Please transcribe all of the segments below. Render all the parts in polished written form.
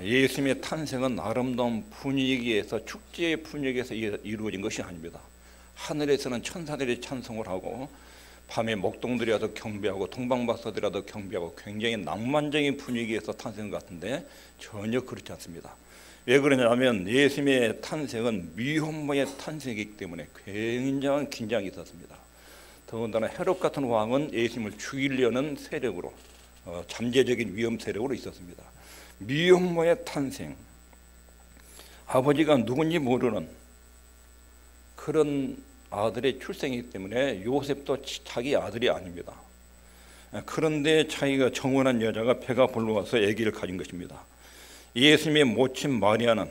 예수님의 탄생은 아름다운 분위기에서 축제의 분위기에서 이루어진 것이 아닙니다. 하늘에서는 천사들이 찬송을 하고 밤에 목동들이 와서 경배하고 동방박사들이 와서 경배하고 굉장히 낭만적인 분위기에서 탄생 같은데 전혀 그렇지 않습니다. 왜 그러냐면 예수님의 탄생은 미혼모의 탄생이기 때문에 굉장한 긴장이 있었습니다. 더군다나 헤롯 같은 왕은 예수님을 죽이려는 세력으로 잠재적인 위험 세력으로 있었습니다. 미혼모의 탄생, 아버지가 누군지 모르는 그런 아들의 출생이기 때문에 요셉도 자기 아들이 아닙니다. 그런데 자기가 정혼한 여자가 배가 불러와서 아기를 가진 것입니다. 예수님의 모친 마리아는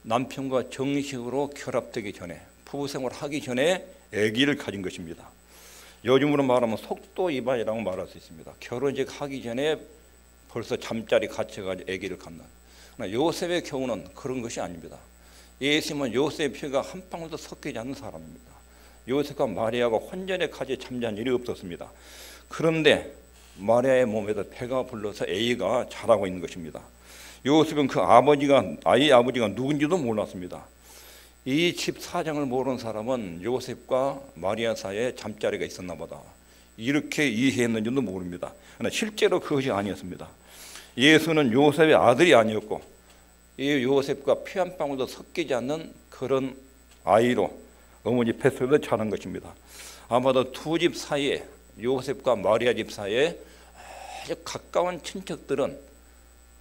남편과 정식으로 결합되기 전에, 부부생활 하기 전에 아기를 가진 것입니다. 요즘으로 말하면 속도 위반이라고 말할 수 있습니다. 결혼식 하기 전에 벌써 잠자리 갇혀가지고 아기를 갖는. 요셉의 경우는 그런 것이 아닙니다. 예수님은 요셉의 피가 한 방울도 섞이지 않는 사람입니다. 요셉과 마리아가 혼전에까지 잠자는 일이 없었습니다. 그런데 마리아의 몸에서 배가 불러서 아기가 자라고 있는 것입니다. 요셉은 그 아이의 아버지가 누군지도 몰랐습니다. 이 집 사정을 모르는 사람은 요셉과 마리아 사이에 잠자리가 있었나 보다, 이렇게 이해했는지도 모릅니다. 그러나 실제로 그것이 아니었습니다. 예수는 요셉의 아들이 아니었고 이 요셉과 피 한 방울도 섞이지 않는 그런 아이로 어머니 뱃속에서 자란 것입니다. 아마도 두 집 사이에, 요셉과 마리아 집 사이에 아주 가까운 친척들은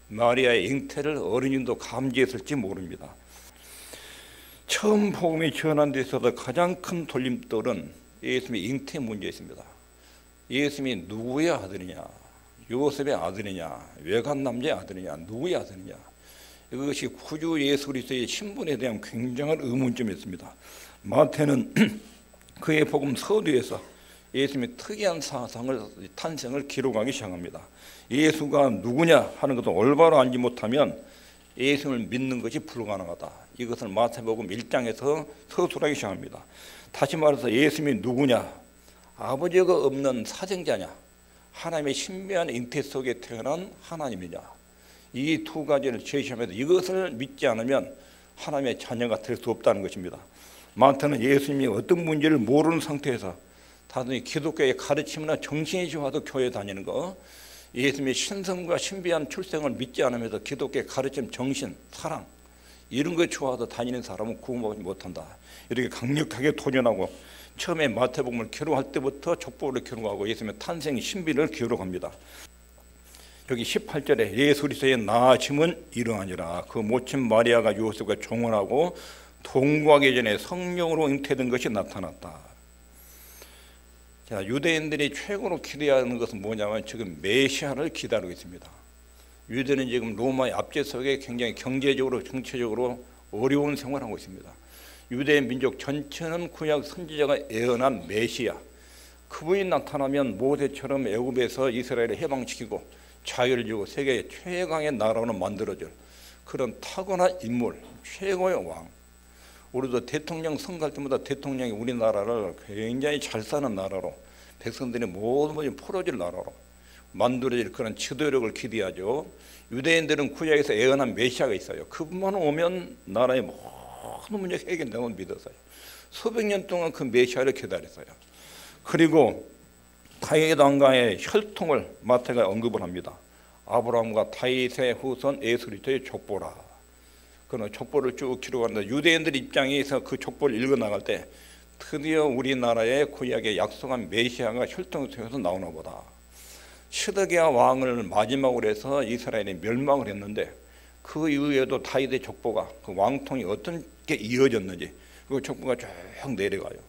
마리아의 잉태를 어른인도 감지했을지 모릅니다. 처음 복음이 전한 데 있어서 가장 큰 돌림돌은 예수님의 잉태 문제였습니다. 예수님이 누구의 아들이냐, 요셉의 아들이냐, 외간 남자의 아들이냐, 누구의 아들이냐, 이것이 구주 예수 그리스도의 신분에 대한 굉장한 의문점이었습니다. 마태는 그의 복음 서두에서 예수님의 특이한 탄생을 기록하기 시작합니다. 예수가 누구냐 하는 것도 올바로 알지 못하면 예수님을 믿는 것이 불가능하다. 이것을 마태복음 1장에서 서술하기 시작합니다. 다시 말해서 예수님이 누구냐, 아버지가 없는 사생자냐, 하나님의 신비한 잉태 속에 태어난 하나님이냐, 이 두 가지를 제시하면서 이것을 믿지 않으면 하나님의 자녀가 될 수 없다는 것입니다. 마태는 예수님이 어떤 문제를 모르는 상태에서 단순히 기독교의 가르침이나 정신이 좋아도 교회 다니는 거, 예수님의 신성과 신비한 출생을 믿지 않으면서 기독교의 가르침, 정신, 사랑 이런 거 좋아도 다니는 사람은 구원받지 못한다, 이렇게 강력하게 도전하고 처음에 마태복음을 기록할 때부터 족보를 기록하고 예수님의 탄생 신비를 기록합니다. 여기 18절에 예수 그리스도의 나아짐은 이러하니라. 그 모친 마리아가 요셉과 종혼하고 동거하기 전에 성령으로 잉태된 것이 나타났다. 자, 유대인들이 최고로 기대하는 것은 뭐냐면 지금 메시아를 기다리고 있습니다. 유대는 지금 로마의 압제 속에 굉장히 경제적으로 정치적으로 어려운 생활을 하고 있습니다. 유대 민족 전체는 구약 선지자가 예언한 메시아, 그분이 나타나면 모세처럼 애굽에서 이스라엘을 해방시키고 자유를 주고 세계 최강의 나라로 만들어줄 그런 타고난 인물, 최고의 왕. 우리도 대통령 선거할 때마다 대통령이 우리나라를 굉장히 잘 사는 나라로, 백성들이 모든 풀어질 나라로 만들어질 그런 지도력을 기대하죠. 유대인들은 구약에서 예언한 메시아가 있어요. 그분만 오면 나라의 모든 문제 해결된다고 믿었어요. 수백 년 동안 그 메시아를 기다렸어요. 그리고 다윗 왕가의 혈통을 마태가 언급을 합니다. 아브라함과 다윗의 후손 예수 그리스도의 족보라. 그런 족보를 쭉 기록하는데 유대인들 입장에서 그 족보를 읽어나갈 때 드디어 우리나라의 구약의 약속한 메시아가 혈통을 통해서 나오나 보다. 시드기야 왕을 마지막으로 해서 이스라엘이 멸망을 했는데 그 이후에도 다윗의 족보가, 그 왕통이 어떻게 이어졌는지 그 족보가 쭉 내려가요.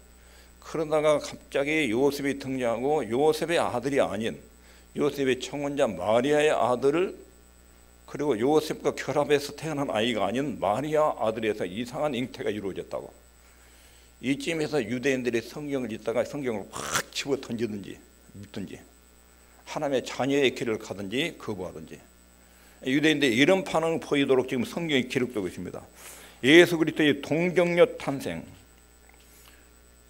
그러다가 갑자기 요셉이 등장하고 요셉의 아들이 아닌 요셉의 청혼자 마리아의 아들을, 그리고 요셉과 결합해서 태어난 아이가 아닌 마리아 아들에서 이상한 잉태가 이루어졌다고. 이쯤에서 유대인들이 성경을 읽다가 성경을 확 집어 던지든지 묻든지 하나님의 자녀의 길을 가든지 거부하든지, 유대인들이 이런 반응을 보이도록 지금 성경이 기록되고 있습니다. 예수 그리스도의 동정녀 탄생,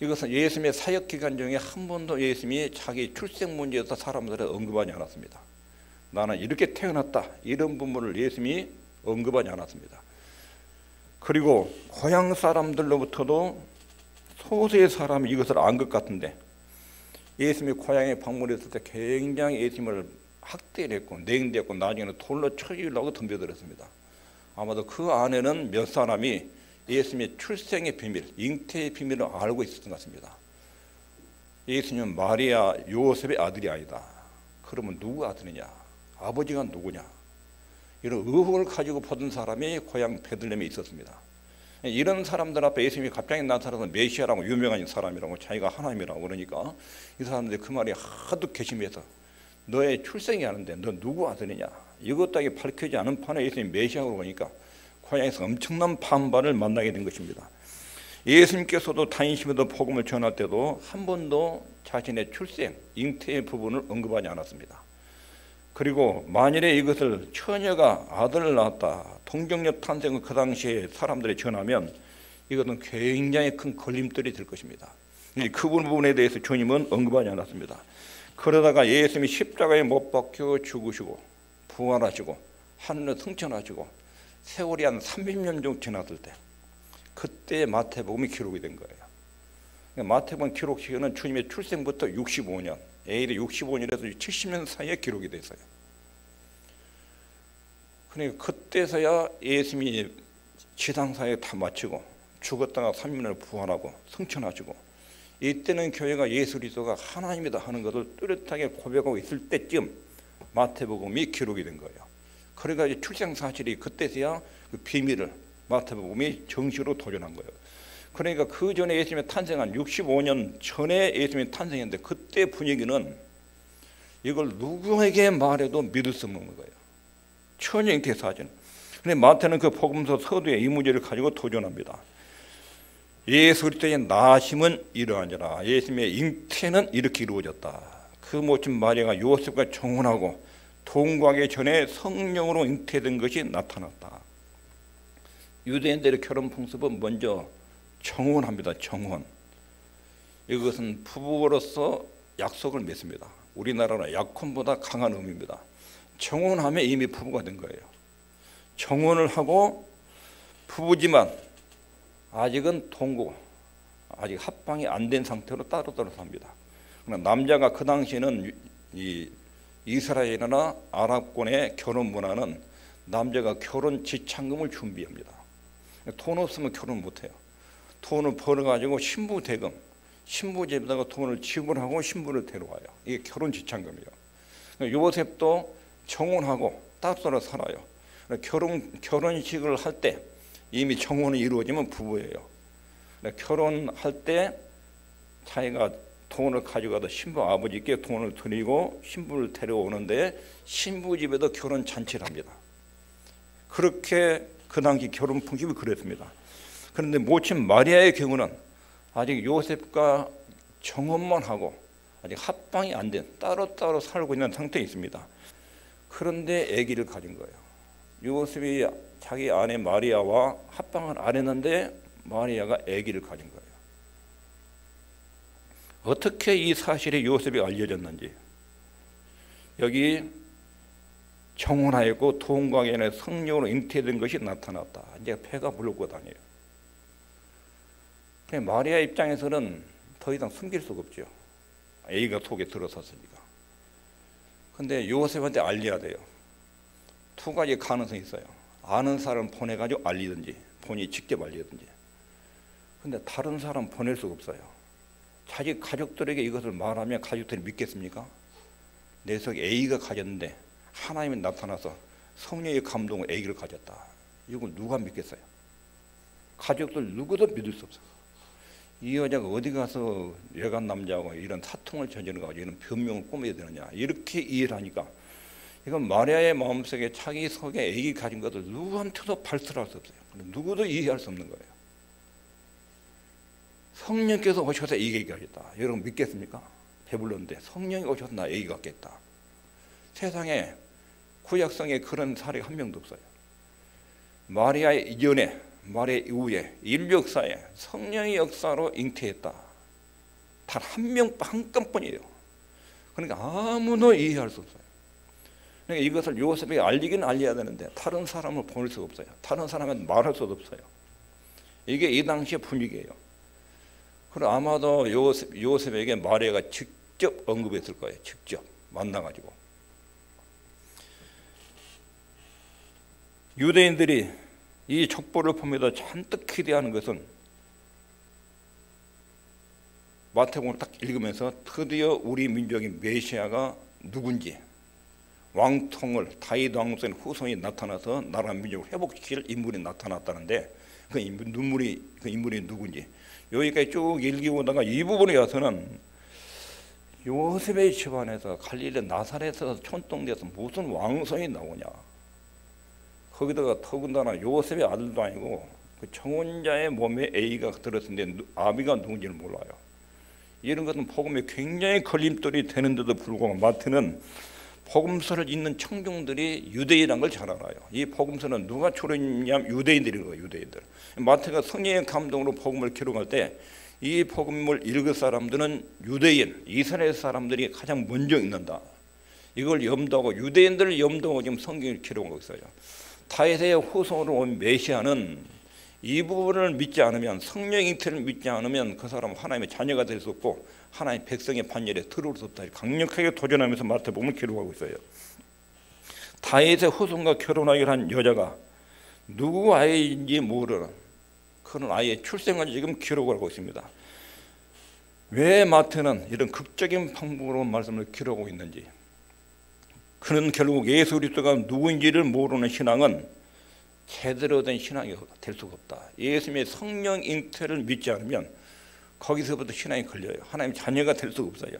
이것은 예수님의 사역 기간 중에 한 번도 예수님이 자기 출생 문제에서 사람들을 언급하지 않았습니다. 나는 이렇게 태어났다, 이런 부분을 예수님이 언급하지 않았습니다. 그리고 고향 사람들로부터도 소수의 사람이 이것을 안 것 같은데 예수님이 고향에 방문했을 때 굉장히 예수님을 학대를 했고 냉대했고 나중에는 돌로 쳐주려고 덤벼들었습니다. 아마도 그 안에는 몇 사람이 예수님의 출생의 비밀, 잉태의 비밀을 알고 있었던 것 같습니다. 예수님은 마리아, 요셉의 아들이 아니다. 그러면 누구 아들이냐? 아버지가 누구냐? 이런 의혹을 가지고 보던 사람이 고향 베들레헴에 있었습니다. 이런 사람들 앞에 예수님이 갑자기 나타나서 메시아라고 유명한 사람이라고 자기가 하나님이라고 그러니까 이 사람들이 그 말이 하도 괘씸해서 너의 출생이 하는데 너 누구 아들이냐? 이것도 밝혀지지 않은 판에 예수님이 메시아라고 그러니까 고향에서 엄청난 반발을 만나게 된 것입니다. 예수님께서도 다니시면서 복음을 전할 때도 한 번도 자신의 출생, 잉태의 부분을 언급하지 않았습니다. 그리고 만일에 이것을 처녀가 아들을 낳았다, 동정녀 탄생을 그 당시에 사람들이 전하면 이것은 굉장히 큰 걸림돌이 될 것입니다. 그 부분에 대해서 주님은 언급하지 않았습니다. 그러다가 예수님이 십자가에 못 박혀 죽으시고 부활하시고 하늘에 승천하시고 세월이 한 30년 정도 지났을 때 그때 마태복음이 기록이 된 거예요. 마태복음 기록 시기는 주님의 출생부터 65년, AD 65년에서 70년 사이에 기록이 됐어요. 그러니까 그때서야 예수님이 지상사에 다 마치고 죽었다가 3일을 부활하고 승천하시고 이때는 교회가 예수 그리스도가 하나님이다 하는 것을 뚜렷하게 고백하고 있을 때쯤 마태복음이 기록이 된 거예요. 그래가지고 출생 사실이 그때서야 그 비밀을 마태복음이 정식으로 도전한 거예요. 그러니까 그 전에 예수님이 탄생한 65년 전에 예수님이 탄생했는데 그때 분위기는 이걸 누구에게 말해도 믿을 수 없는 거예요. 처녀 잉태 사진. 근데 마태는 그 복음서 서두에 이 문제를 가지고 도전합니다. 예수 그리스도의 나심은 이러하니라. 예수님의 잉태는 이렇게 이루어졌다. 그 모친 마리아가 요셉과 정혼하고 동거하기 전에 성령으로 잉태된 것이 나타났다. 유대인들의 결혼 풍습은 먼저 정혼합니다. 정혼. 이것은 부부로서 약속을 맺습니다. 우리나라는 약혼보다 강한 의미입니다. 정혼하면 이미 부부가 된 거예요. 정혼을 하고 부부지만 아직은 동거, 아직 합방이 안 된 상태로 따로따로 삽니다. 남자가 그 당시에는 이 이스라엘이나 아랍권의 결혼 문화는 남자가 결혼 지참금을 준비합니다. 돈 없으면 결혼 못해요. 돈을 벌어가지고 신부 대금, 신부 집에다가 돈을 지불하고 신부를 데려와요. 이게 결혼 지참금이에요. 요셉도 정혼하고 따로따로 살아요. 결혼식을 할 때 이미 정혼이 이루어지면 부부예요. 결혼할 때 자기가 돈을 가져가서 신부 아버지께 돈을 드리고 신부를 데려오는데 신부 집에도 결혼 잔치를 합니다. 그렇게 그 당시 결혼 풍습이 그랬습니다. 그런데 모친 마리아의 경우는 아직 요셉과 정혼만 하고 아직 합방이 안 된 따로따로 살고 있는 상태에 있습니다. 그런데 아기를 가진 거예요. 요셉이 자기 아내 마리아와 합방을 안 했는데 마리아가 아기를 가진 거예요. 어떻게 이 사실이 요셉이 알려졌는지, 여기 정혼하였고 동거하기에 성령으로 잉태된 것이 나타났다. 이제 폐가 불고 다녀요. 마리아 입장에서는 더 이상 숨길 수가 없죠. 아기가 속에 들어섰으니까. 근데 요셉한테 알려야 돼요. 두 가지 가능성이 있어요. 아는 사람 보내가지고 알리든지 본인이 직접 알리든지. 근데 다른 사람 보낼 수가 없어요. 자기 가족들에게 이것을 말하면 가족들이 믿겠습니까? 내 속에 A가 가졌는데 하나님이 나타나서 성령의 감동으로 A를 가졌다. 이걸 누가 믿겠어요? 가족들 누구도 믿을 수 없어요. 이 여자가 어디 가서 외간 남자하고 이런 사통을 저지르는 거 이런 변명을 꾸며야 되느냐 이렇게 이해를 하니까 이건 마리아의 마음속에 자기 속에 애기 가진 것을 누구한테도 발설할 수 없어요. 누구도 이해할 수 없는 거예요. 성령께서 오셔서 애기 가졌다. 여러분 믿겠습니까? 배불렀는데 성령이 오셔서 나 애기 갖겠다. 세상에 구약성에 그런 사례가 한 명도 없어요. 마리아의 이전에 마리아 이후에 인류 역사에 성령의 역사로 잉태했다. 단 한 건뿐이에요. 그러니까 아무도 이해할 수 없어요. 그러니까 이것을 요셉에게 알리긴 알려야 되는데 다른 사람을 보낼 수가 없어요. 다른 사람한테 말할 수도 없어요. 이게 이 당시의 분위기예요. 그리고 아마도 요셉에게 마리아가 직접 언급했을 거예요. 직접 만나가지고. 유대인들이 이 족보를 보면서 잔뜩 기대하는 것은 마태복음을 딱 읽으면서 드디어 우리 민족인 메시아가 누군지, 왕통을 다윗 왕조의 후손이 나타나서 나라 민족을 회복시킬 인물이 나타났다는데 그 인물이 누군지 여기까지 쭉 읽어보다가 이 부분에 와서는 요셉의 집안에서 갈릴리 나사렛에서 촌동대에서 무슨 왕손이 나오냐, 거기다가 더군다나 요셉의 아들도 아니고 그 정혼자의 몸에 A가 들었는데 아비가 누군지를 몰라요. 이런 것은 복음에 굉장히 걸림돌이 되는데도 불구하고 마태는 복음서를 읽는 청중들이 유대인이라는 걸 잘 알아요. 이 복음서는 누가 출했냐면 유대인들인 거예요. 유대인들. 마태가 성령의 감동으로 복음을 기록할 때 이 복음을 읽을 사람들은 유대인, 이스라엘 사람들이 가장 먼저 읽는다. 이걸 염두하고 유대인들을 염두하고 지금 성경을 기록하고 있어요. 다윗의 후손으로 온 메시아는 이 부분을 믿지 않으면, 성령 잉태를 믿지 않으면 그 사람은 하나님의 자녀가 될 수 없고 하나님의 백성의 반열에 들어올 수 없다. 강력하게 도전하면서 마태복음을 기록하고 있어요. 다윗의 후손과 결혼하기로 한 여자가 누구 아이인지 모르는 그런 아이의 출생을 지금 기록을 하고 있습니다. 왜 마태는 이런 극적인 방법으로 말씀을 기록하고 있는지, 그는 결국 예수 그리스도가 누구인지를 모르는 신앙은 제대로 된 신앙이 될 수가 없다. 예수님의 성령 잉태를 믿지 않으면 거기서부터 신앙이 걸려요. 하나님의 자녀가 될 수가 없어요.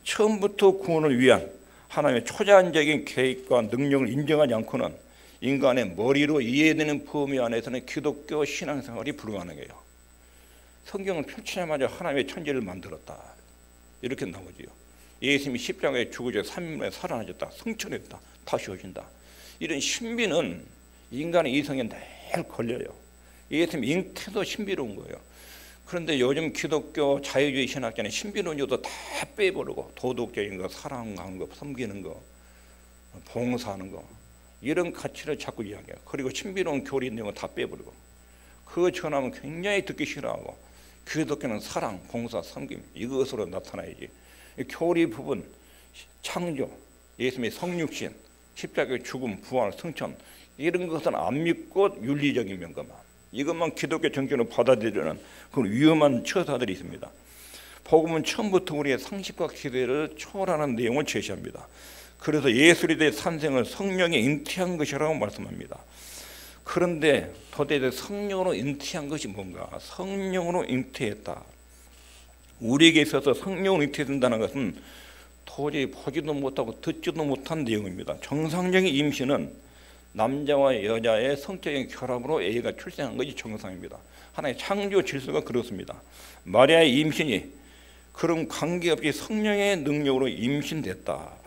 처음부터 구원을 위한 하나님의 초자연적인 계획과 능력을 인정하지 않고는 인간의 머리로 이해되는 범위 안에서는 기독교 신앙생활이 불가능해요. 성경을 펼치자마자 하나님의 천지를 만들었다, 이렇게 나오지요. 예수님이 십자가에 죽으셔 3일 만에 살아나셨다, 승천했다, 다시 오신다. 이런 신비는 인간의 이성에 늘 걸려요. 예수님 잉태도 신비로운 거예요. 그런데 요즘 기독교 자유주의 신학자는 신비로운 요소 다 빼버리고 도덕적인 거, 사랑하는 거, 섬기는 거, 봉사하는 거, 이런 가치를 자꾸 이야기해요. 그리고 신비로운 교리 내용을 다 빼버리고, 그거 전하면 굉장히 듣기 싫어하고, 기독교는 사랑, 봉사, 섬김 이것으로 나타나야지. 교리 부분, 창조, 예수님의 성육신, 십자가의 죽음, 부활, 승천, 이런 것은 안 믿고 윤리적인 면과만, 이것만 기독교 정신으로 받아들이는 그런 위험한 처사들이 있습니다. 복음은 처음부터 우리의 상식과 기대를 초월하는 내용을 제시합니다. 그래서 예수 그리스도의 탄생을 성령이 잉태한 것이라고 말씀합니다. 그런데 도대체 성령으로 잉태한 것이 뭔가? 성령으로 잉태했다. 우리에게 있어서 성령으로 잉태된다는 것은 도저히 보지도 못하고 듣지도 못한 내용입니다. 정상적인 임신은 남자와 여자의 성적인 결합으로 A가 출생한 것이 정상입니다. 하나의 창조 질서가 그렇습니다. 마리아의 임신이 그런 관계없이 성령의 능력으로 임신됐다.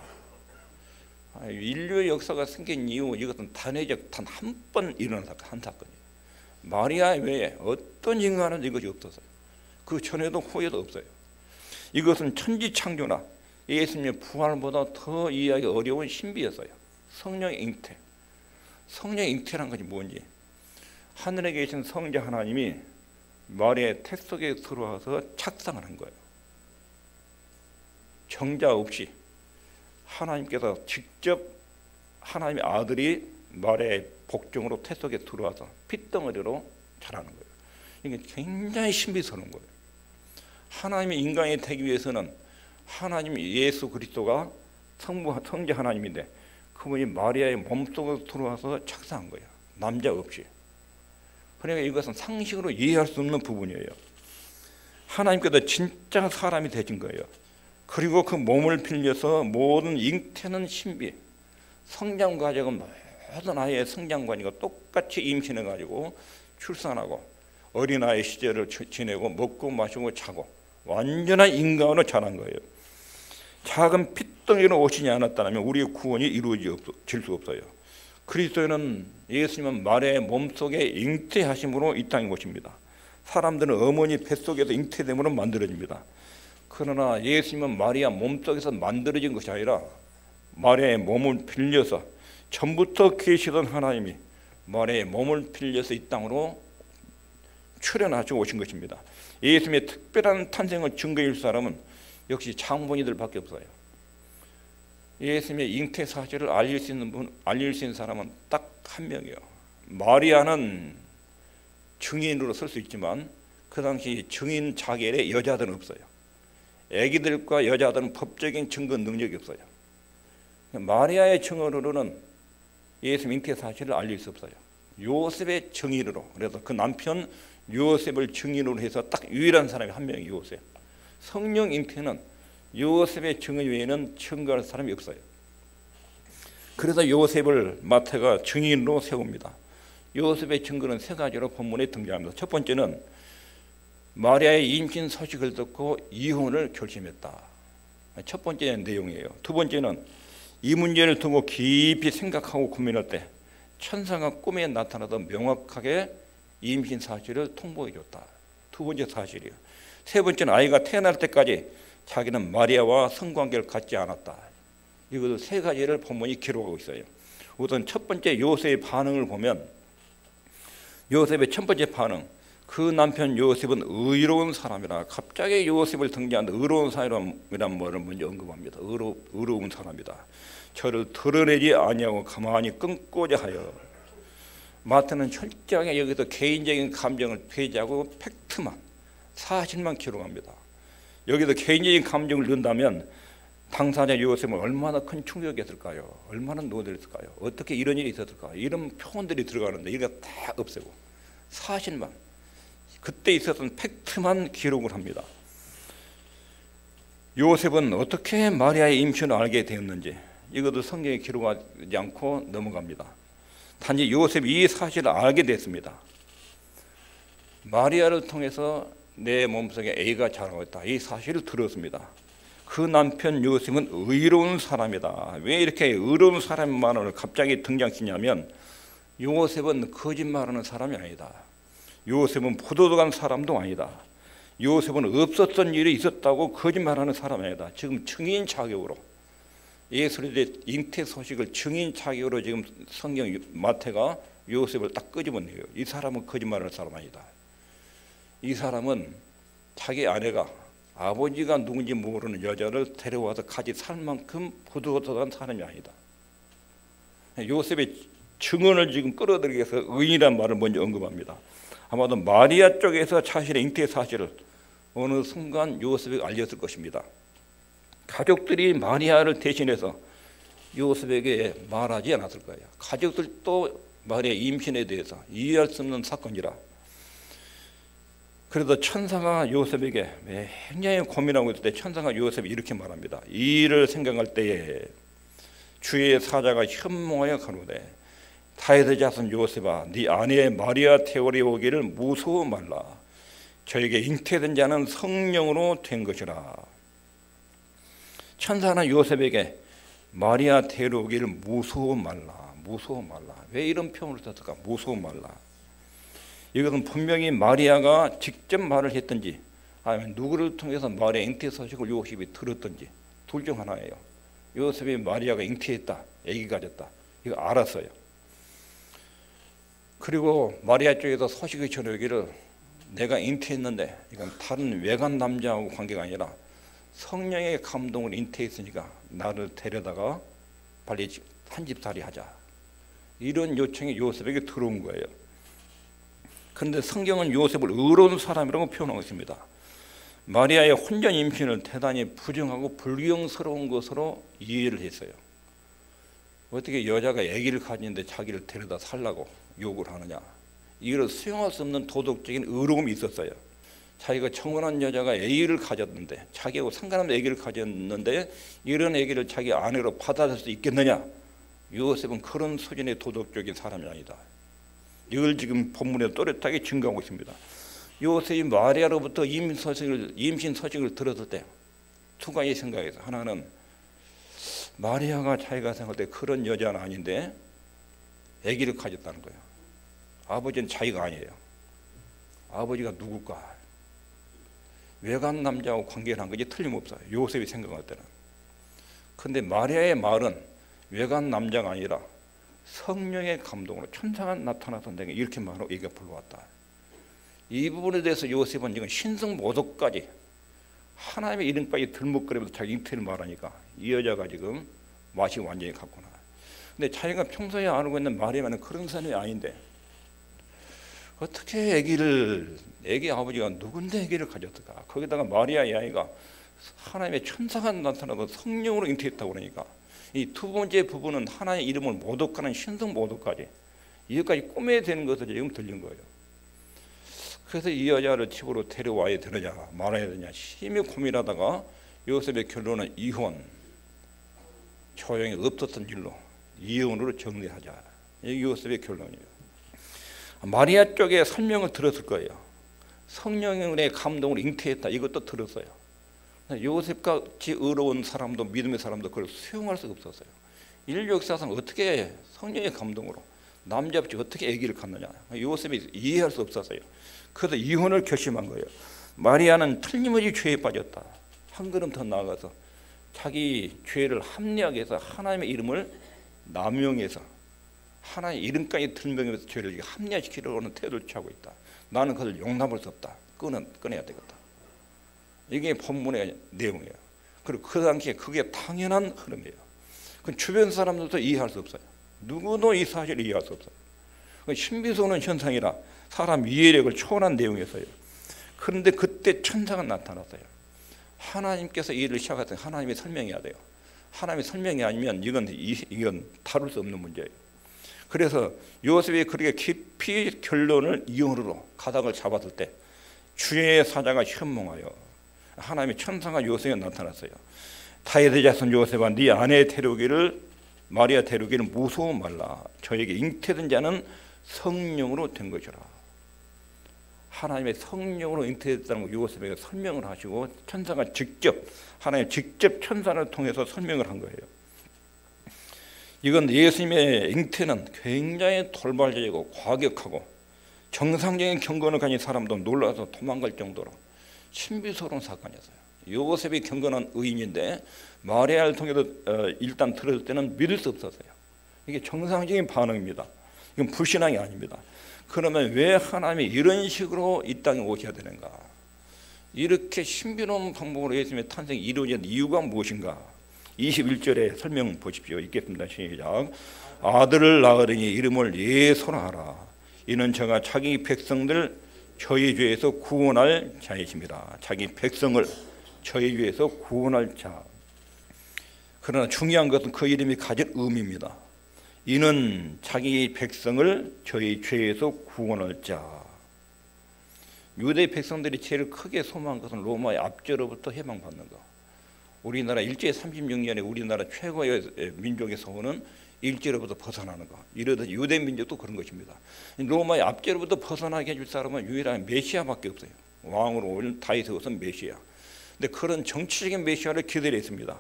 인류의 역사가 생긴 이후 이것은 단회적 단 한 번 일어난 한 사건이에요. 마리아 외에 어떤 인간은 이것이 없었어요. 그 전에도 후에도 없어요. 이것은 천지창조나 예수님의 부활보다 더 이해하기 어려운 신비였어요. 성령의 잉태. 성령의 잉태란 것이 뭔지, 하늘에 계신 성자 하나님이 마리아의 태 속에 들어와서 착상을 한 거예요. 정자 없이 하나님께서 직접 하나님의 아들이 마리아의 복종으로 태 속에 들어와서 핏덩어리로 자라는 거예요. 이게 굉장히 신비스러운 거예요. 하나님이 인간이 되기 위해서는 하나님 예수 그리스도가 성자 하나님인데 그분이 마리아의 몸속으로 들어와서 착상한 거예요. 남자 없이. 그러니까 이것은 상식으로 이해할 수 없는 부분이에요. 하나님께서 진짜 사람이 되신 거예요. 그리고 그 몸을 빌려서 모든 잉태는 신비, 성장 과정은 모든 아이의 성장 과정과 똑같이 임신해가지고 출산하고 어린아이 시절을 지내고 먹고 마시고 자고 완전한 인간으로 자란 거예요. 작은 핏덩이로 오시지 않았다면 우리의 구원이 이루어질 수 없어요. 그리스도는 예수님은 마리아의 몸속에 잉태하심으로 이 땅에 오십니다. 사람들은 어머니 뱃속에서 잉태됨으로 만들어집니다. 그러나 예수님은 마리아 몸속에서 만들어진 것이 아니라 마리아의 몸을 빌려서 전부터 계시던 하나님이 마리아의 몸을 빌려서 이 땅으로 출현하시고 오신 것입니다. 예수님의 특별한 탄생을 증거해 줄 사람은 역시 장본인들밖에 없어요. 예수님의 잉태 사실을 알릴 수 있는 사람은 딱 한 명이에요. 마리아는 증인으로 설 수 있지만 그 당시 증인 자격에 여자들은 없어요. 아기들과 여자들은 법적인 증거 능력이 없어요. 마리아의 증언으로는 예수님 잉태 사실을 알릴 수 없어요. 요셉의 증인으로, 그래서 그 남편 요셉을 증인으로 해서 딱 유일한 사람이 한 명이 요셉. 성령 잉태는 요셉의 증언 외에는 증거할 사람이 없어요. 그래서 요셉을 마태가 증인으로 세웁니다. 요셉의 증거는 세 가지로 본문에 등장합니다. 첫 번째는 마리아의 임신 소식을 듣고 이혼을 결심했다. 첫 번째 내용이에요. 두 번째는 이 문제를 두고 깊이 생각하고 고민할 때 천사가 꿈에 나타나서 명확하게 임신 사실을 통보해 줬다. 두 번째 사실이에요. 세 번째는 아이가 태어날 때까지 자기는 마리아와 성관계를 갖지 않았다. 이것을 세 가지를 본문이 기록하고 있어요. 우선 첫 번째 요셉의 반응을 보면 요셉의 첫 번째 반응, 그 남편 요셉은 의로운 사람이라. 갑자기 요셉을 등장하는데 의로운 사람이란 말을 먼저 언급합니다. 의로운 사람이다. 저를 드러내지 아니하고 가만히 끊고자 하여. 마태는 철저하게 여기서 개인적인 감정을 폐지하고 팩트만, 사실만 기록합니다. 여기서 개인적인 감정을 넣는다면 당사자 요셉은 얼마나 큰 충격이었을까요? 얼마나 노들었을까요? 어떻게 이런 일이 있었을까요? 이런 표현들이 들어가는데 이거 다 없애고 사실만, 그때 있었던 팩트만 기록을 합니다. 요셉은 어떻게 마리아의 임신을 알게 되었는지 이것도 성경에 기록하지 않고 넘어갑니다. 단지 요셉이 이 사실을 알게 됐습니다. 마리아를 통해서 내 몸속에 아기가 자라고 있다. 이 사실을 들었습니다. 그 남편 요셉은 의로운 사람이다. 왜 이렇게 의로운 사람만을 갑자기 등장시키냐면 요셉은 거짓말하는 사람이 아니다. 요셉은 부도덕한 사람도 아니다. 요셉은 없었던 일이 있었다고 거짓말하는 사람이 아니다. 지금 증인 자격으로 예수의 잉태 소식을 증인 자격으로 지금 성경 마태가 요셉을 딱 끄집어내요. 이 사람은 거짓말하는 사람 아니다. 이 사람은 자기 아내가 아버지가 누군지 모르는 여자를 데려와서 같이 살 만큼 부도덕한 사람이 아니다. 요셉의 증언을 지금 끌어들이기 위해서 의인이라는 말을 먼저 언급합니다. 아마도 마리아 쪽에서 자신의 잉태 사실을 어느 순간 요셉에게 알렸을 것입니다. 가족들이 마리아를 대신해서 요셉에게 말하지 않았을 거예요. 가족들도 마리아 임신에 대해서 이해할 수 없는 사건이라. 그래서 천사가 요셉에게 굉장히 고민하고 있을 때 천사가 요셉이 이렇게 말합니다. 이 일을 생각할 때에 주의 사자가 현몽하여 가로되 다윗의 자손 요셉아, 네 아내 마리아 태월이 오기를 무서워 말라. 저에게 잉태된 자는 성령으로 된 것이라. 천사는 요셉에게 마리아 데려오기를 무서워 말라. 무서워 말라. 왜 이런 표현을 썼을까? 무서워 말라. 이것은 분명히 마리아가 직접 말을 했든지 아니면 누구를 통해서 마리아 잉태 소식을 요셉이 들었든지 둘 중 하나예요. 요셉이 마리아가 잉태했다, 아기 가졌다, 이거 알았어요. 그리고 마리아 쪽에서 소식이 전해오기를 내가 잉태했는데 이건 다른 외간 남자하고 관계가 아니라 성령의 감동을 잉태했으니까 나를 데려다가 빨리 한 집살이 하자. 이런 요청이 요셉에게 들어온 거예요. 그런데 성경은 요셉을 의로운 사람이라고 표현하고 있습니다. 마리아의 혼전 임신을 대단히 부정하고 불경스러운 것으로 이해를 했어요. 어떻게 여자가 아기를 가지는데 자기를 데려다 살라고 욕을 하느냐. 이걸 수용할 수 없는 도덕적인 의로움이 있었어요. 자기가 청혼한 여자가 아기를 가졌는데 자기하고 상관없는 아기를 가졌는데 이런 아기를 자기 아내로 받아들일 수 있겠느냐. 요셉은 그런 수준의 도덕적인 사람이 아니다. 이걸 지금 본문에 또렷하게 증거하고 있습니다. 요셉이 마리아로부터 임신 소식을 들었을 때 두 가지 생각에서 하나는 마리아가 자기가 생각할 때 그런 여자는 아닌데 아기를 가졌다는 거예요. 아버지는 자기가 아니에요. 아버지가 누굴까? 외간 남자하고 관계를 한 것이 틀림없어요. 요셉이 생각할 때는. 근데 마리아의 말은 외간 남자가 아니라 성령의 감동으로 천사가 나타나서 내가 이렇게 말하고 얘기가 불러왔다. 이 부분에 대해서 요셉은 지금 신성 모독까지 하나님의 이름까지 들먹거리면서 자기 잉태를 말하니까 이 여자가 지금 맛이 완전히 갔구나. 근데 자기가 평소에 알고 있는 마리아는 그런 사람이 아닌데 어떻게 애기 아버지가 누군데 애기를 가졌을까? 거기다가 마리아의 아이가 하나님의 천사가 나타나서 성령으로 잉태했다고 그러니까 이 두 번째 부분은 하나님의 이름을 모독하는 신성 모독까지 이것까지 꾸며야 되는 것을 지금 들린 거예요. 그래서 이 여자를 집으로 데려와야 되느냐 말아야 되느냐 심히 고민하다가 요셉의 결론은 이혼, 조용히 없었던 일로 이혼으로 정리하자. 이게 요셉의 결론이에요. 마리아 쪽에 설명을 들었을 거예요. 성령의 감동으로 잉태했다 이것도 들었어요. 요셉같이 의로운 사람도 믿음의 사람도 그걸 수용할 수가 없었어요. 인류 역사상 어떻게 성령의 감동으로 남자 없이 어떻게 아기를 갖느냐 요셉이 이해할 수 없었어요. 그래서 이혼을 결심한 거예요. 마리아는 틀림없이 죄에 빠졌다. 한 걸음 더 나아가서 자기 죄를 합리하게 해서 하나님의 이름을 남용해서 하나님의 이름까지 들먹이면서 죄를 합리화시키려고 하는 태도를 취하고 있다. 나는 그것을 용납할 수 없다. 끊어야 되겠다. 이게 본문의 내용이에요. 그리고 그 당시에 그게 당연한 흐름이에요. 그 주변 사람들도 이해할 수 없어요. 누구도 이 사실을 이해할 수 없어요. 신비소는 현상이라 사람 이해력을 초월한 내용이었어요. 그런데 그때 천사가 나타났어요. 하나님께서 이 일을 시작하신 하나님이 설명해야 돼요. 하나님이 설명이 아니면 이건 다룰 수 없는 문제예요. 그래서 요셉이 그렇게 깊이 결론을 이혼으로 가닥을 잡았을 때 주의 사자가 현몽하여 하나님의 천사가 요셉에 나타났어요. 다윗의 자손 요셉아 네 아내 데려오기를 마리아 데려오기를 무서워 말라. 저에게 잉태된 자는 성령으로 된 것이라. 하나님의 성령으로 잉태됐다는 걸 요셉에게 설명을 하시고 천사가 하나님 직접 천사를 통해서 설명을 한 거예요. 이건 예수님의 잉태는 굉장히 돌발적이고 과격하고 정상적인 경건을 가진 사람도 놀라서 도망갈 정도로 신비스러운 사건이었어요. 요셉이 경건한 의인인데 마리아를 통해서 일단 들었을 때는 믿을 수 없었어요. 이게 정상적인 반응입니다. 이건 불신앙이 아닙니다. 그러면 왜 하나님이 이런 식으로 이 땅에 오셔야 되는가? 이렇게 신비로운 방법으로 예수님의 탄생이 이루어진 이유가 무엇인가? 21절에 설명 보십시오. 읽겠습니다. 시작. 아들을 낳으리니 이름을 예수라 하라. 이는 저가 자기 백성들 저희 죄에서 구원할 자이십니다. 자기 백성을 저희 죄에서 구원할 자. 그러나 중요한 것은 그 이름이 가진 의미입니다. 이는 자기 백성을 저희 죄에서 구원할 자. 유대 백성들이 제일 크게 소망한 것은 로마의 압제로부터 해방받는 것. 우리나라 일제 36년에 우리나라 최고의 민족의 소원은 일제로부터 벗어나는 것. 이러듯이 유대 민족도 그런 것입니다. 로마의 압제로부터 벗어나게 해줄 사람은 유일한 메시아밖에 없어요. 왕으로 올 다윗의 것은 메시아. 근데 그런 정치적인 메시아를 기다렸습니다.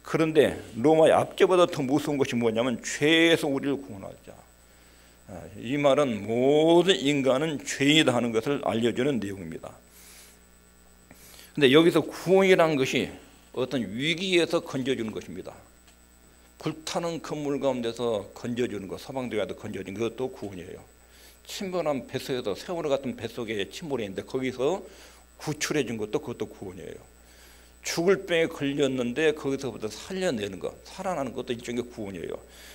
그런데 로마의 압제보다 더 무서운 것이 뭐냐면 죄에서 우리를 구원하자. 이 말은 모든 인간은 죄이다 하는 것을 알려주는 내용입니다. 근데 여기서 구원이라는 것이 어떤 위기에서 건져주는 것입니다. 불타는 건물 가운데서 건져주는 것, 서방들에도 건져주는 것도 구원이에요. 침몰한 뱃속에서 세월호 같은 뱃속에 침몰이 있는데 거기서 구출해 준 것도 그것도 구원이에요. 죽을 병에 걸렸는데 거기서부터 살려내는 것, 살아나는 것도 일종의 구원이에요.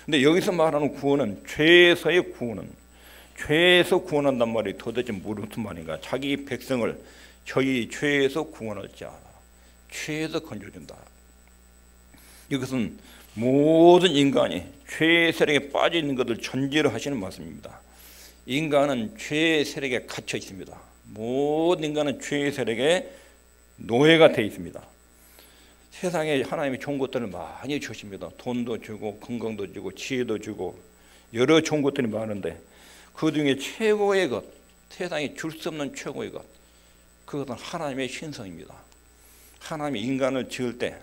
근데 여기서 말하는 구원은 죄에서의 구원은 죄에서 구원한단 말이 도대체 무슨 말인가? 자기 백성을 저희 죄에서 구원할 자, 죄에서 건져준다. 이것은 모든 인간이 죄의 세력에 빠져 있는 것을 전제로 하시는 말씀입니다. 인간은 죄의 세력에 갇혀 있습니다. 모든 인간은 죄의 세력에 노예가 되어 있습니다. 세상에 하나님이 좋은 것들을 많이 주십니다. 돈도 주고 건강도 주고 지혜도 주고 여러 좋은 것들이 많은데 그 중에 최고의 것, 세상에 줄 수 없는 최고의 것, 그것은 하나님의 신성입니다. 하나님이 인간을 지을 때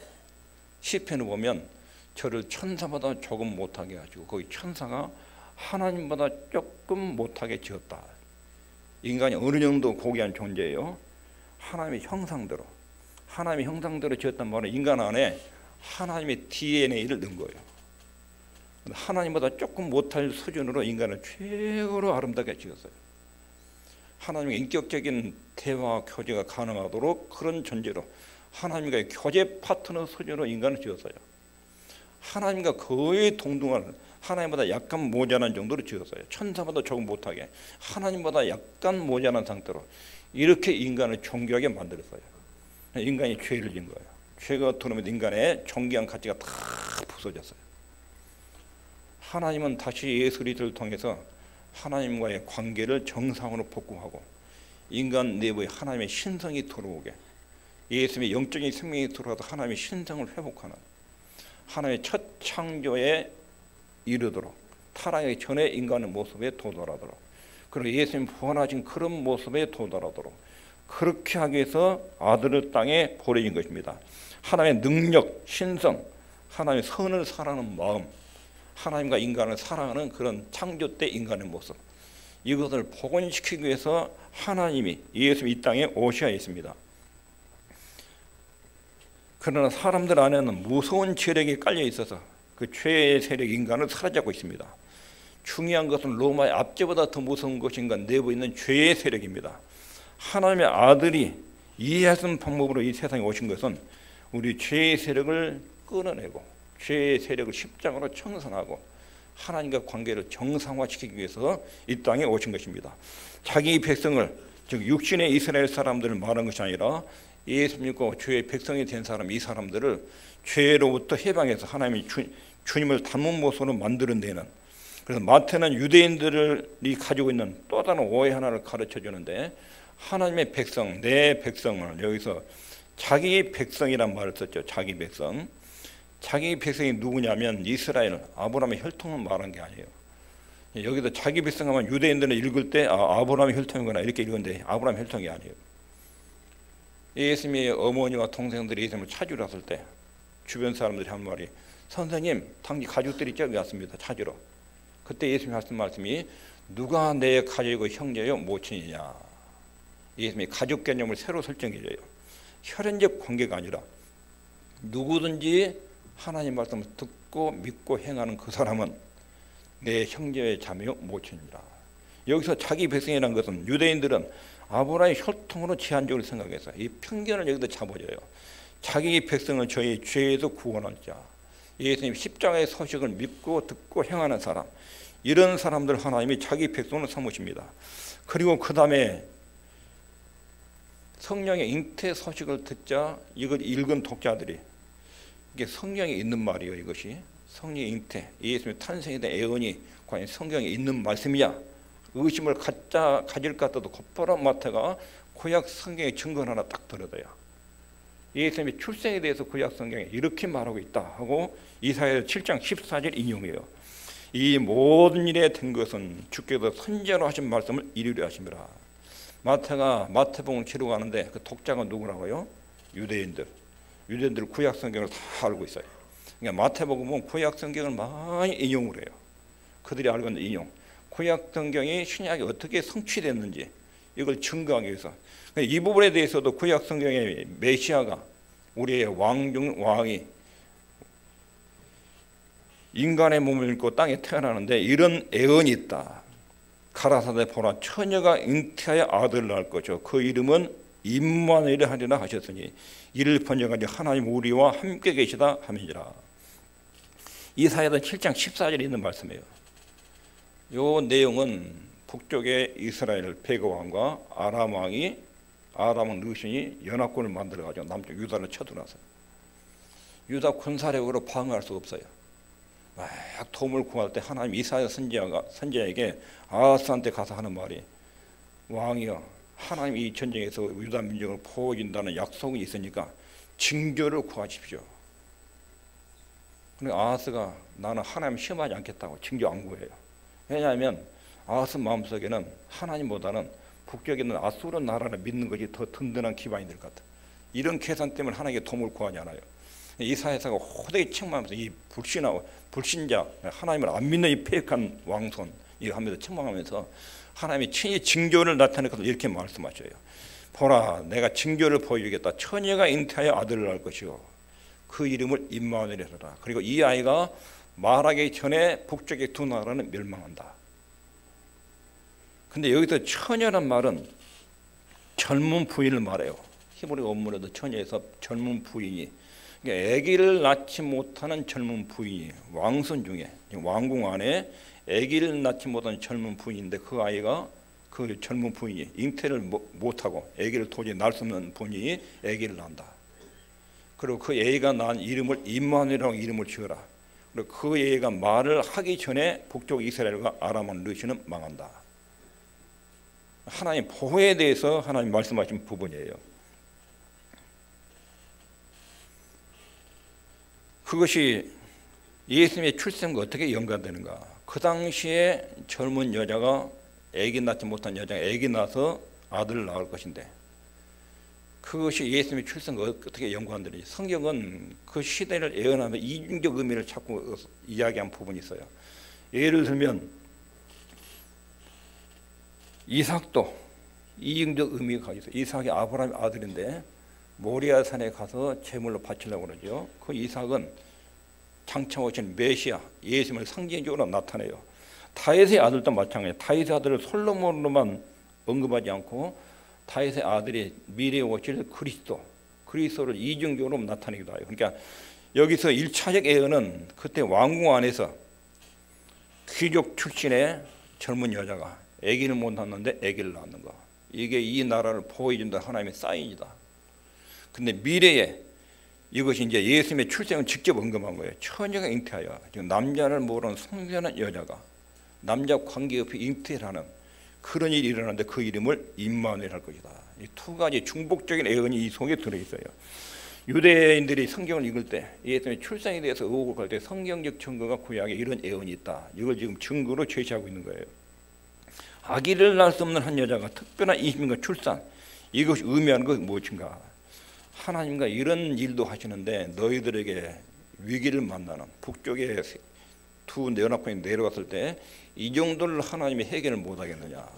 시편을 보면 저를 천사보다 조금 못하게 해가지고 거기 천사가 하나님보다 조금 못하게 지었다. 인간이 어느 정도 고귀한 존재예요. 하나님의 형상대로 지었단 말은 인간 안에 하나님의 DNA를 넣은 거예요. 하나님보다 조금 못할 수준으로 인간을 최고로 아름답게 지었어요. 하나님의 인격적인 대화 교제가 가능하도록 그런 존재로 하나님과의 교제 파트너 수준으로 인간을 지었어요. 하나님과 거의 동등한, 하나님보다 약간 모자란 정도로 지었어요. 천사보다 조금 못하게, 하나님보다 약간 모자란 상태로 이렇게 인간을 존귀하게 만들었어요. 인간이 죄를 지은 거예요. 죄가 들어오면 인간의 존귀한 가치가 다 부서졌어요. 하나님은 다시 예수 그리스도를 통해서 하나님과의 관계를 정상으로 복구하고 인간 내부에 하나님의 신성이 들어오게, 예수님의 영적인 생명이 들어와서 하나님의 신성을 회복하는, 하나님의 첫 창조에 이르도록 타락하기 전에 인간의 모습에 도달하도록, 그리고 예수님 부활하신 그런 모습에 도달하도록 그렇게 하기 위해서 아들을 땅에 보내신 것입니다. 하나님의 능력, 신성, 하나님의 선을 사랑하는 마음, 하나님과 인간을 사랑하는 그런 창조 때 인간의 모습, 이것을 복원시키기 위해서 하나님이 예수님이 이 땅에 오셔야 했습니다. 그러나 사람들 안에는 무서운 죄력이 깔려 있어서 그 죄의 세력 인간을 사로잡고 있습니다. 중요한 것은 로마의 압제보다 더 무서운 것이 인간 내부에 있는 죄의 세력입니다. 하나님의 아들이 이해하는 방법으로 이 세상에 오신 것은 우리 죄의 세력을 끊어내고 죄의 세력을 십자가로 청산하고 하나님과 관계를 정상화시키기 위해서 이 땅에 오신 것입니다. 자기 백성을, 즉 육신의 이스라엘 사람들을 말한 것이 아니라 예수 믿고 주의 백성이 된 사람, 이 사람들을 죄로부터 해방해서 하나님이 주님을 닮은 모습으로 만들어내는, 그래서 마태는 유대인들이 가지고 있는 또 다른 오해 하나를 가르쳐 주는데, 하나님의 백성, 내 백성을 여기서 자기 백성이란 말을 썼죠. 자기 백성. 자기 백성이 누구냐면 이스라엘, 아브라함의 혈통을 말한 게 아니에요. 여기서 자기 백성 하면 유대인들은 읽을 때 아브라함의 혈통이구나 이렇게 읽는데 아브라함의 혈통이 아니에요. 예수님의 어머니와 동생들이 예수님을 찾으러 왔을 때 주변 사람들이 한 말이, 선생님, 당신 가족들이 저기 왔습니다. 찾으러. 그때 예수님이 하신 말씀이, 누가 내 가족이고 형제요 모친이냐. 예수님이 가족 개념을 새로 설정해줘요. 혈연적 관계가 아니라 누구든지 하나님 말씀을 듣고 믿고 행하는 그 사람은 내 형제의 자매요 모친이라. 여기서 자기 백성이라는 것은 유대인들은 아브라함의 혈통으로 제한적으로 생각해서 이 편견을 여기다 잡아줘요. 자기 백성을 저희 죄에서 구원할 자, 예수님 십자가의 소식을 믿고 듣고 행하는 사람, 이런 사람들 하나님이 자기 백성으로 삼으십니다. 그리고 그 다음에 성령의 잉태 소식을 듣자 이걸 읽은 독자들이, 이게 성경에 있는 말이에요. 이것이 성령의 잉태, 예수님의 탄생에 대한 예언이 과연 성경에 있는 말씀이냐 의심을 가질 것 같아도 곧바로 마태가 구약 성경의 증거를 하나 딱 들어둬요. 예수님의 출생에 대해서 구약 성경에 이렇게 말하고 있다 하고 이사야 7장 14절 인용해요. 이 모든 일에 된 것은 주께서 선지자로 하신 말씀을 이루려 하심이라. 마태가 마태복음을 기록하는데 그 독자가 누구라고요? 유대인들 구약 성경을 다 알고 있어요. 그러니까 마태복음은 구약 성경을 많이 인용을 해요. 그들이 알고 있는 인용, 구약 성경이 신약에 어떻게 성취됐는지 이걸 증거하기 위해서, 이 부분에 대해서도 구약 성경의 메시아가 우리의 왕이 인간의 몸을 입고 땅에 태어나는데 이런 예언이 있다. 가라사대 보라, 처녀가 잉태하여 아들을 낳을 거죠. 그 이름은 임마누엘이라 하리라 하셨으니 이를 번역하니 하나님 우리와 함께 계시다 함이니라. 이사야서 7장 14절에 있는 말씀이에요. 이 내용은 북쪽의 이스라엘 베거왕과 아람 왕이, 아람 르신이 연합군을 만들어가지고 남쪽 유다를 쳐들어왔어요. 유다 군사력으로 방어할 수 없어요. 막 도움을 구할 때 하나님 이사야 선지자에게 아하스한테 가서 하는 말이, 왕이여, 하나님 이 전쟁에서 유다 민족을 보호해준다는 약속이 있으니까 징조를 구하십시오. 근데 아하스가 나는 하나님 시험하지 않겠다고 징조 안 구해요. 왜냐하면 아하스 마음속에는 하나님보다는 북쪽에 있는 아수르 나라를 믿는 것이 더 든든한 기반이 될 것 같아. 이런 계산 때문에 하나님께 도움을 구하지 않아요. 이사야가 호되게 책망하면서 이 불신자, 하나님을 안 믿는 이 폐역한 왕손 이거 하면서 책망하면서 하나님이 친히 징조를 나타낼 것을 이렇게 말씀하셔요. 보라, 내가 징조를 보여주겠다. 처녀가 잉태하여 아들을 낳을 것이요 그 이름을 임마누엘이라 하라. 그리고 이 아이가 말하기 전에 북쪽의 두 나라는 멸망한다. 근데 여기서 처녀란 말은 젊은 부인을 말해요. 히브리 원문에도 처녀에서 젊은 부인이, 그러니까 아기를 낳지 못하는 젊은 부인이, 왕손 중에 왕궁 안에 아기를 낳지 못하는 젊은 부인인데, 그 아이가, 그 젊은 부인이 잉태를 못하고 아기를 도저히 낳을 수 없는 부인이 아기를 낳는다. 그리고 그 아이가 낳은 이름을 임마누엘이라고 이름을 지어라. 그리고 그 아이가 말을 하기 전에 북쪽 이스라엘과 아람 르시는 망한다. 하나님 보호에 대해서 하나님 말씀하신 부분이에요. 그것이 예수님의 출생과 어떻게 연관되는가? 그 당시에 젊은 여자가 아기 낳지 못한 여자가 아기 낳아서 아들을 낳을 것인데, 그것이 예수님의 출생과 어떻게 연관되는지 성경은 그 시대를 예언하면서 이중적 의미를 자꾸 이야기한 부분이 있어요. 예를 들면 이삭도 이중적 의미가 있어요. 이삭이 아브라함의 아들인데 모리아 산에 가서 제물로 바치려고 그러죠. 그 이삭은 장차 오신 메시아 예수님을 상징적으로 나타내요. 다윗의 아들도 마찬가지예요. 다윗의 아들을 솔로몬으로만 언급하지 않고 다윗의 아들이 미래에 오실 그리스도를 이중적으로 나타내기도 해요. 그러니까 여기서 1차적 예언은 그때 왕궁 안에서 귀족 출신의 젊은 여자가 아기를 못 낳는데 아기를 낳는 거, 이게 이 나라를 보호해준다 하나님의 사인이다. 근데 미래에 이것이 이제 예수님의 출생을 직접 언급한 거예요. 처녀가 잉태하여, 지금 남자를 모르는 성전한 여자가 남자 관계없이 잉태를 하는 그런 일이 일어나는데 그 이름을 임마누엘 할 것이다. 이 두 가지 중복적인 예언이 이 속에 들어있어요. 유대인들이 성경을 읽을 때 예수님의 출생에 대해서 의혹을 갈 때 성경적 증거가 구약에 이런 예언이 있다, 이걸 지금 증거로 제시하고 있는 거예요. 아기를 낳을 수 없는 한 여자가 특별한 임신과 출산, 이것이 의미하는 것이 무엇인가? 하나님과 이런 일도 하시는데 너희들에게 위기를 만나는 북쪽에 두 연합군이 내려왔을 때 이 정도를 하나님이 해결을 못하겠느냐?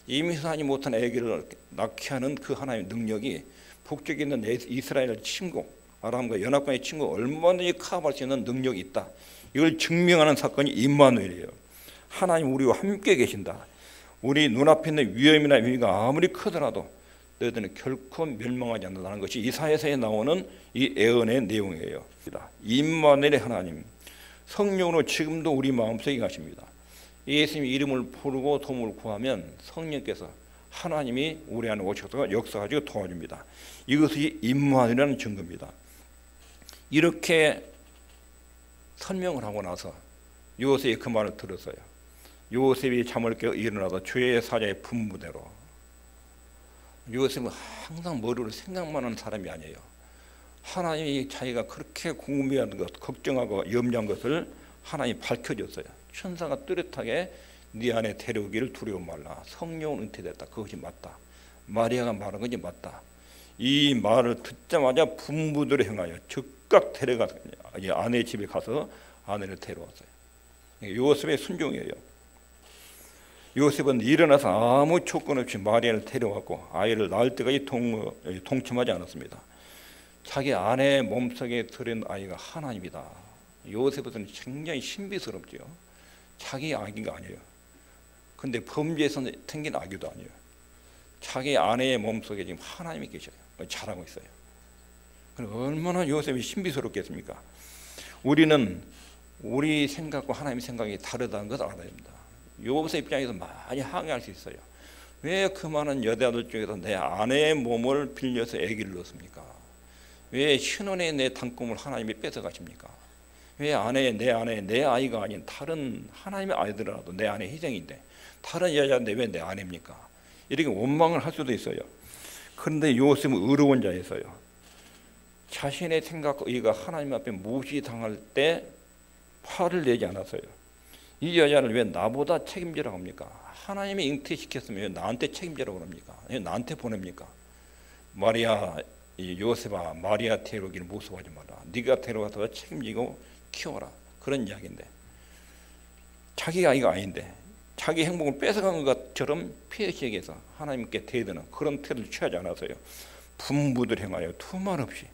임신하지 못한 아기를 낳게 하는 그 하나님의 능력이 북쪽에 있는 이스라엘 친구, 아람과 연합군의 친구 얼마든지 커버할 수 있는 능력이 있다. 이걸 증명하는 사건이 임마누엘이에요. 하나님 우리와 함께 계신다. 우리 눈앞에 있는 위험이나 위기가 아무리 크더라도 너희들은 결코 멸망하지 않는다는 것이 이사야서에 나오는 이 예언의 내용이에요. 임마누엘의 하나님, 성령으로 지금도 우리 마음속에 가십니다. 예수님의 이름을 부르고 도움을 구하면 성령께서 하나님이 우리 안에 오셔서 역사하시고 도와줍니다. 이것이 임마누엘이라는 증거입니다. 이렇게 설명을 하고 나서 요셉이 그 말을 들었어요. 요셉이 잠을 깨어 일어나서 주의 사자의 분부대로. 요셉은 항상 머리로 생각만 하는 사람이 아니에요. 하나님이 자기가 그렇게 궁금해하는 것, 걱정하고 염려한 것을 하나님이 밝혀줬어요. 천사가 뚜렷하게 네 안에 데려오기를 두려워 말라. 성령은 은퇴됐다. 그것이 맞다. 마리아가 말한 것이 맞다. 이 말을 듣자마자 분부대로 행하여 즉각 데려가서 아내 집에 가서 아내를 데려왔어요. 요셉의 순종이에요. 요셉은 일어나서 아무 조건 없이 마리아를 데려왔고 아이를 낳을 때까지 동침하지 않았습니다. 자기 아내의 몸속에 들은 아이가 하나님이다. 요셉은 굉장히 신비스럽죠. 자기 아기가 아니에요. 근데 범죄에서 생긴 아기도 아니에요. 자기 아내의 몸속에 지금 하나님이 계셔요. 잘하고 있어요. 그럼 얼마나 요셉이 신비스럽겠습니까? 우리는 우리 생각과 하나님의 생각이 다르다는 것을 알아야 됩니다. 요셉 입장에서 많이 항의할 수 있어요. 왜 그 많은 여자들 중에서 내 아내의 몸을 빌려서 아기를 낳습니까? 왜 신혼의 내 단꿈을 하나님이 뺏어가십니까? 왜 내 아내 내 아이가 아닌 다른 하나님의 아이들이라도 내 아내 희생인데 다른 여자인데 왜 내 아내입니까? 이렇게 원망을 할 수도 있어요. 그런데 요셉은 의로운 자였어요. 자신의 생각과 의가 하나님 앞에 무시당할 때 화를 내지 않았어요. 이 여자를 왜 나보다 책임지라고 합니까? 하나님이 잉태시켰으면 왜 나한테 책임지라고 합니까? 왜 나한테 보냅니까? 요셉아, 마리아 데려오기를 무서워하지 마라. 네가 데려가서 책임지고 키워라. 그런 이야기인데 자기 아이가 아닌데 자기 행복을 뺏어간 것처럼 피해시에게서 하나님께 대드는 그런 태도를 취하지 않았어요. 분부들 행하여 두말 없이.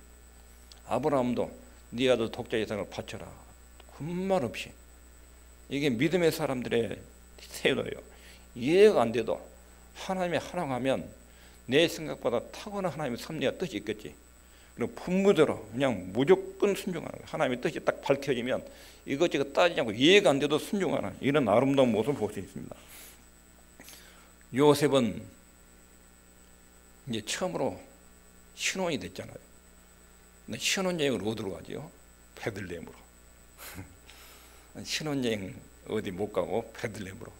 아브라함도 네 아들 독자 예산을 바쳐라. 군말 없이. 이게 믿음의 사람들의 태도예요. 이해가 안 돼도 하나님의 하나하면 내 생각보다 탁월한 하나님의 섭리와 뜻이 있겠지. 그리고 분무대로 그냥 무조건 순종하는 거예요. 하나님의 뜻이 딱 밝혀지면 이것저것 따지지 않고 이해가 안 돼도 순종하는 이런 아름다운 모습을 볼 수 있습니다. 요셉은 이제 처음으로 신혼이 됐잖아요. 근데 신혼여행을 어디로 가지요? 베들레헴으로. 신혼여행 어디 못 가고 베들레헴으로.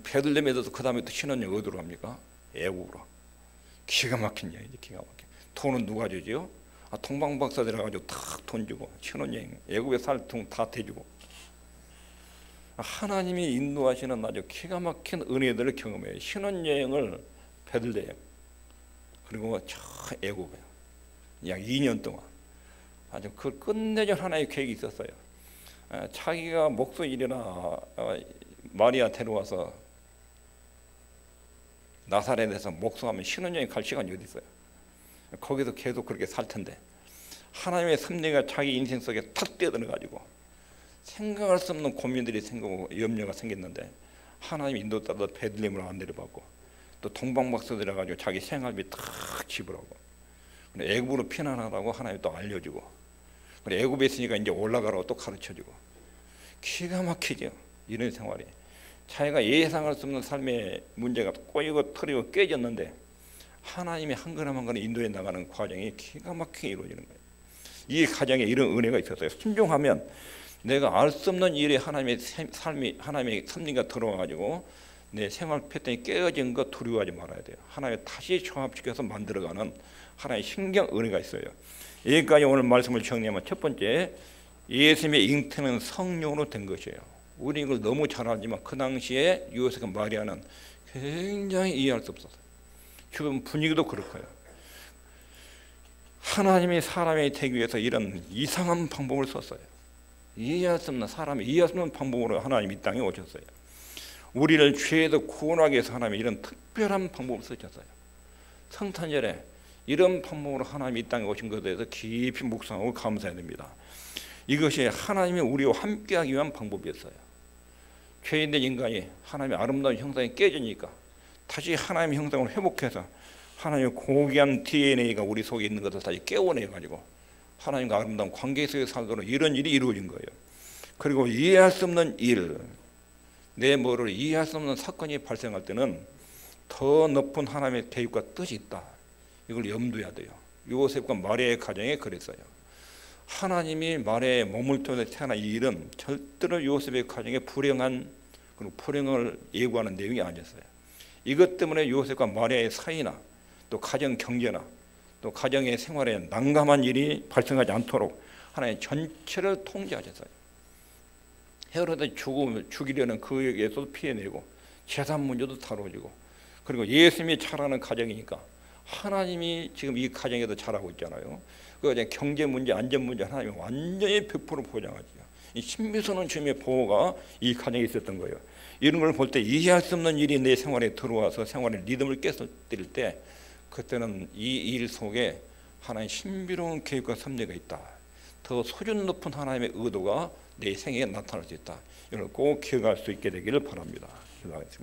베들레헴에서도 그 다음에 또 신혼여행 어디로 갑니까? 애국으로. 기가 막힌 여행이지. 기가 막힌. 돈은 누가 주지요? 동방박사들 해가지고 탁 돈 주고 신혼여행 애국에 살 돈 다 대주고. 하나님이 인도하시는 아주 기가 막힌 은혜들을 경험해요. 신혼여행을 베들레헴 그리고 저 애국에 약 2년 동안 아주 그 끝내준 하나의 계획이 있었어요. 자기가 목소일이나 마리아 데려와서 나사렛에서 목수하면 신혼여행 갈 시간이 어디 있어요? 거기서 계속 그렇게 살 텐데 하나님의 섭리가 자기 인생 속에 탁 뛰어들어가지고 생각할 수 없는 고민들이 생기고 염려가 생겼는데 하나님 인도 따라 베들레헴으로 안 내려봤고 또 동방박사들 해가지고 자기 생활비 탁 지불하고 애굽으로 피난하라고 하나님 또 알려주고 애굽에 있으니까 이제 올라가라고 또 가르쳐주고 기가 막히죠. 이런 생활이 자기가 예상할 수 없는 삶의 문제가 꼬이고 털이고 깨졌는데 하나님이 한 걸음 한 걸음 인도해 나가는 과정이 기가 막히게 이루어지는 거예요. 이 과정에 이런 은혜가 있었어요. 순종하면 내가 알 수 없는 일에 하나님의 삶이 하나님의 섭리가 들어와가지고 내 생활 패턴이 깨어진 거 두려워하지 말아야 돼요. 하나님 다시 종합시켜서 만들어가는 하나님의 신경 은혜가 있어요. 여기까지 오늘 말씀을 정리하면 첫 번째, 예수님의 잉태는 성령으로 된 것이에요. 우리 이걸 너무 잘 알지만 그 당시에 요셉과 마리아는 굉장히 이해할 수 없었어요. 주변 분위기도 그렇고요. 하나님이 사람이 되기 위해서 이런 이상한 방법을 썼어요. 이해할 수 없는 사람이 이해할 수 없는 방법으로 하나님이 이 땅에 오셨어요. 우리를 죄에서 구원하기 위해서 하나님이 이런 특별한 방법을 쓰셨어요. 성탄절에 이런 방법으로 하나님이 이 땅에 오신 것에 대해서 깊이 묵상하고 감사해야 됩니다. 이것이 하나님이 우리와 함께하기 위한 방법이었어요. 죄인된 인간이 하나님의 아름다운 형상이 깨지니까 다시 하나님의 형상을 회복해서 하나님의 고귀한 DNA가 우리 속에 있는 것을 다시 깨워내가지고 하나님과 아름다운 관계 속에 살도록 이런 일이 이루어진 거예요. 그리고 이해할 수 없는 일, 내 뭐를 이해할 수 없는 사건이 발생할 때는 더 높은 하나님의 계획과 뜻이 있다. 이걸 염두해야 돼요. 요셉과 마리아의 가정에 그랬어요. 하나님이 마리아의 몸을 통해 태어난 이 일은 절대로 요셉의 가정에 불행한 그리고 불행을 예고하는 내용이 아니었어요. 이것 때문에 요셉과 마리아의 사이나 또 가정 경제나 또 가정의 생활에 난감한 일이 발생하지 않도록 하나님 전체를 통제하셨어요. 헤로데 죽이려는 그에게서도 피해내고 재산 문제도 다뤄지고 그리고 예수님이 자라는 가정이니까 하나님이 지금 이 가정에도 잘하고 있잖아요. 그 경제 문제, 안전 문제 하나님이 완전히 100% 보장하죠. 이 신비스러운 주님의 보호가 이 가정에 있었던 거예요. 이런 걸 볼 때 이해할 수 없는 일이 내 생활에 들어와서 생활의 리듬을 깨뜨릴 때 그때는 이 일 속에 하나님의 신비로운 계획과 섭리가 있다. 더 수준 높은 하나님의 의도가 내 생애에 나타날 수 있다. 이걸 꼭 기억할 수 있게 되기를 바랍니다. 기도하겠습니다.